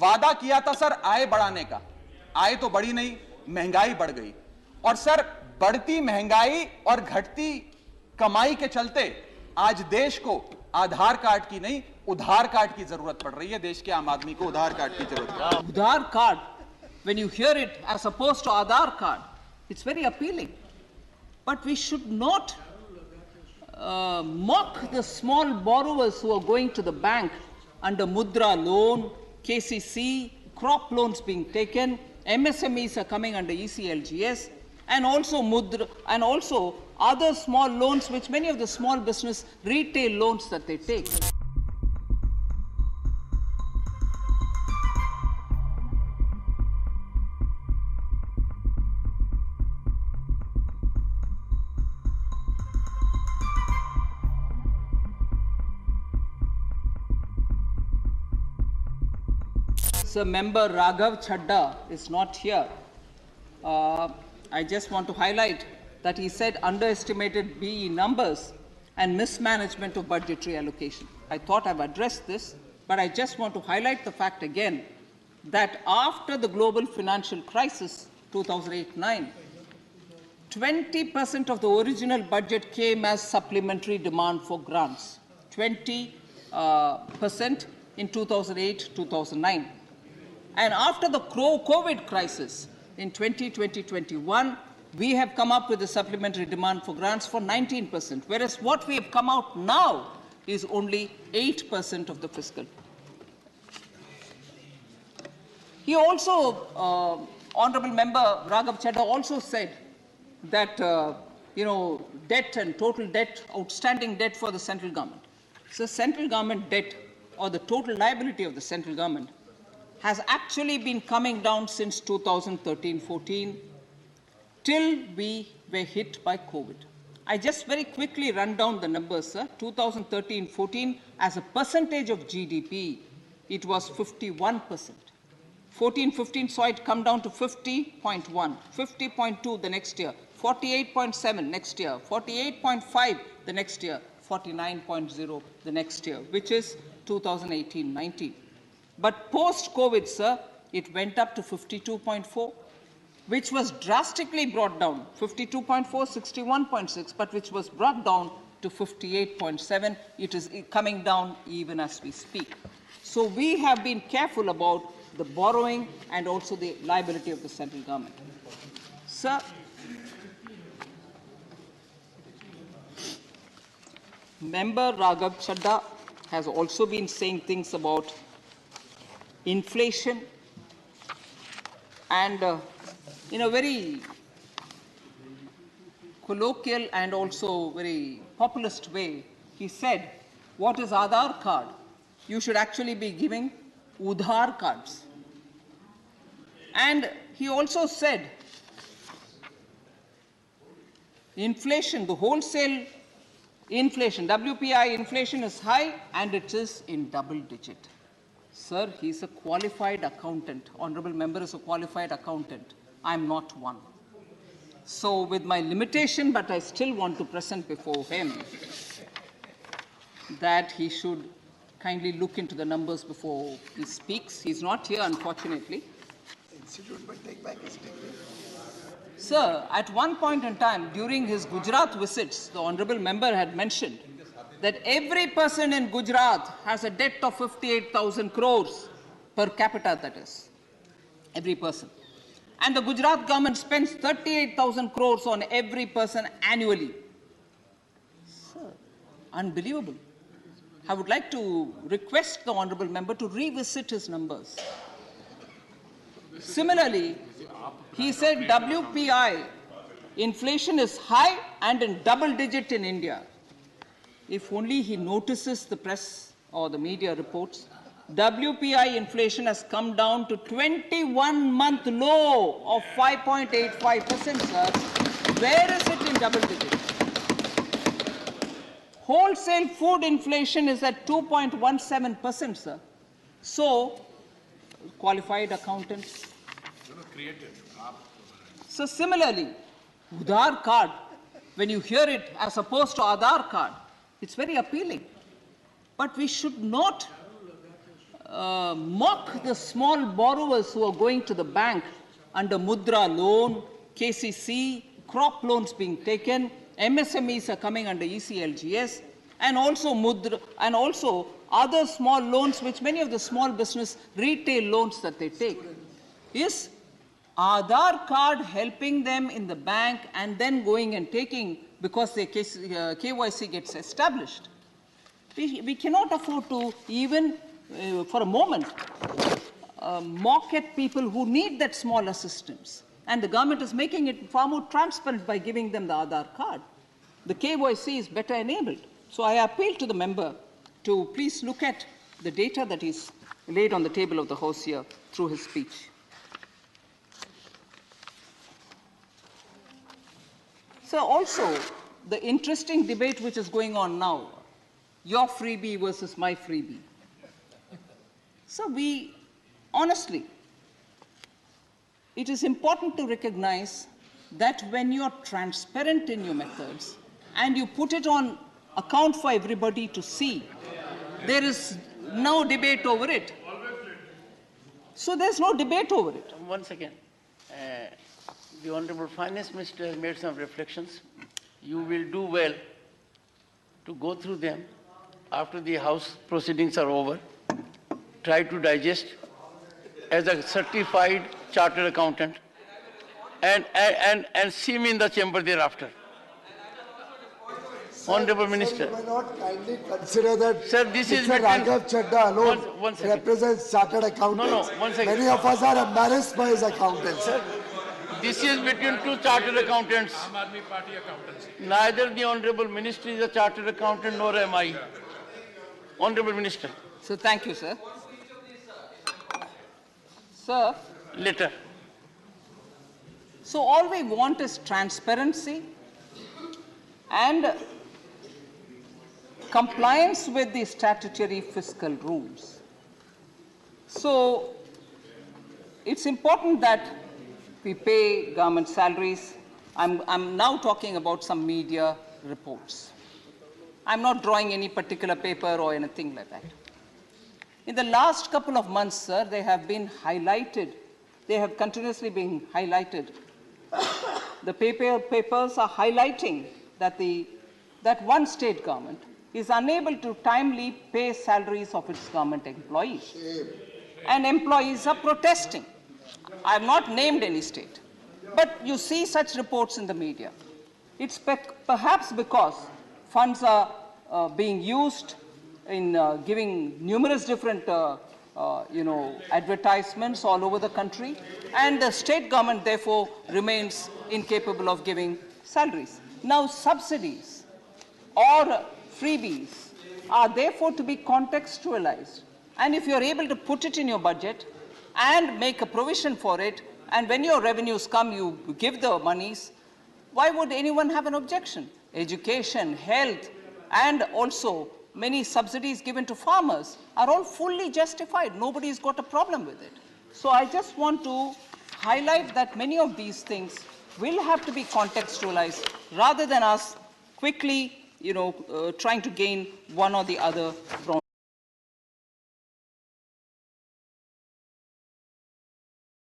वादा किया था सर आय बढ़ाने का, आय तो बढ़ी नहीं, महंगाई बढ़ गई। और सर बढ़ती महंगाई और घटती कमाई के चलते आज देश को आधार कार्ड की नहीं उधार कार्ड की जरूरत पड़ रही है। देश के आम आदमी को उधार कार्ड की जरूरत है। उधार card, when you hear it as opposed to Aadhaar card, it's very appealing. But we should not mock the small borrowers who are going to the bank under Mudra loan, KCC, crop loans being taken, MSMEs are coming under ECLGS, and also Mudra, and also other small loans which many of the small business retail loans that they take. So member Raghav Chadhha is not here. I just want to highlight that he said underestimated BE numbers and mismanagement of budgetary allocation. I thought I've addressed this, but I just want to highlight the fact again that after the global financial crisis, 2008-9, 20% of the original budget came as supplementary demand for grants, 20% in 2008-2009. And after the COVID crisis in 2020-21, we have come up with a supplementary demand for grants for 19%, whereas what we have come out now is only 8% of the fiscal. He also, Honorable Member Raghav Chadha also said that, debt and total debt, outstanding debt for the central government. So central government debt or the total liability of the central government has actually been coming down since 2013-14 till we were hit by COVID. I just very quickly run down the numbers, sir. 2013-14, as a percentage of GDP, it was 51%. 14-15 saw it come down to 50.1, 50.2 the next year, 48.7 next year, 48.5 the next year, 49.0 the next year, which is 2018-19. But post-COVID, sir, it went up to 52.4, which was drastically brought down, 52.4, 61.6, but which was brought down to 58.7. It is coming down even as we speak. So we have been careful about the borrowing and also the liability of the central government. Sir, Member Raghav Chadha has also been saying things about inflation, and in a very colloquial and also very populist way, he said, what is Aadhaar card? You should actually be giving udhar cards. And he also said, inflation, the wholesale inflation, WPI inflation is high and it is in double digit. Sir, he's a qualified accountant. Honorable member is a qualified accountant. I'm not one. So with my limitation, but I still want to present before him that he should kindly look into the numbers before he speaks. He's not here, unfortunately. Sir, at one point in time, during his Gujarat visits, the honorable member had mentioned that every person in Gujarat has a debt of 58,000 crores per capita, that is, every person. And the Gujarat government spends 38,000 crores on every person annually. Sir, unbelievable. I would like to request the honorable member to revisit his numbers. Similarly, he said WPI inflation is high and in double digit in India. If only he notices the press or the media reports, WPI inflation has come down to 21-month low of 5.85%, sir. Where is it in double digits? Wholesale food inflation is at 2.17%, sir. So, qualified accountants. So similarly, Udhar card, when you hear it as opposed to Aadhaar card, it's very appealing. But we should not mock the small borrowers who are going to the bank under Mudra loan, KCC, crop loans being taken, MSMEs are coming under ECLGS, and also Mudra, and also other small loans which many of the small business retail loans that they take. Is Aadhaar card helping them in the bank and then going and taking because their KYC gets established? We cannot afford to even for a moment mock at people who need that small assistance. And the government is making it far more transparent by giving them the Aadhaar card. The KYC is better enabled. So I appeal to the member to please look at the data that is laid on the table of the House here through his speech. So also, the interesting debate which is going on now, your freebie versus my freebie. So we, honestly, it is important to recognize that when you're transparent in your methods and you put it on account for everybody to see, there is no debate over it. So there's no debate over it. One second. The Honorable Finance Minister has made some reflections. You will do well to go through them after the House proceedings are over. Try to digest as a certified chartered accountant and see me in the chamber thereafter. Honorable Minister. You may not kindly consider that Sir, this is Ca.Raghav Chadhha alone one second. represents chartered accountants. No, 1 second. Many of us are embarrassed by his accountants. Sir, this is between two chartered accountants. Neither the Honorable Minister is a chartered accountant nor am I. Honorable Minister. So thank you, sir. Sir. Later. So all we want is transparency and compliance with the statutory fiscal rules. So it's important that we pay government salaries. I'm now talking about some media reports. I'm not drawing any particular paper or anything like that. In the last couple of months, sir, they have been highlighted. They have continuously been highlighted. The papers are highlighting that one state government is unable to timely pay salaries of its government employees. And employees are protesting. I have not named any state. But you see such reports in the media. It's perhaps because funds are being used in giving numerous different advertisements all over the country, and the state government therefore remains incapable of giving salaries. Now subsidies or freebies are therefore to be contextualized, and if you're able to put it in your budget and make a provision for it, and when your revenues come you give the monies, why would anyone have an objection? Education, health, and also many subsidies given to farmers are all fully justified. Nobody's got a problem with it. So I just want to highlight that many of these things will have to be contextualized rather than us quickly, trying to gain one or the other ground.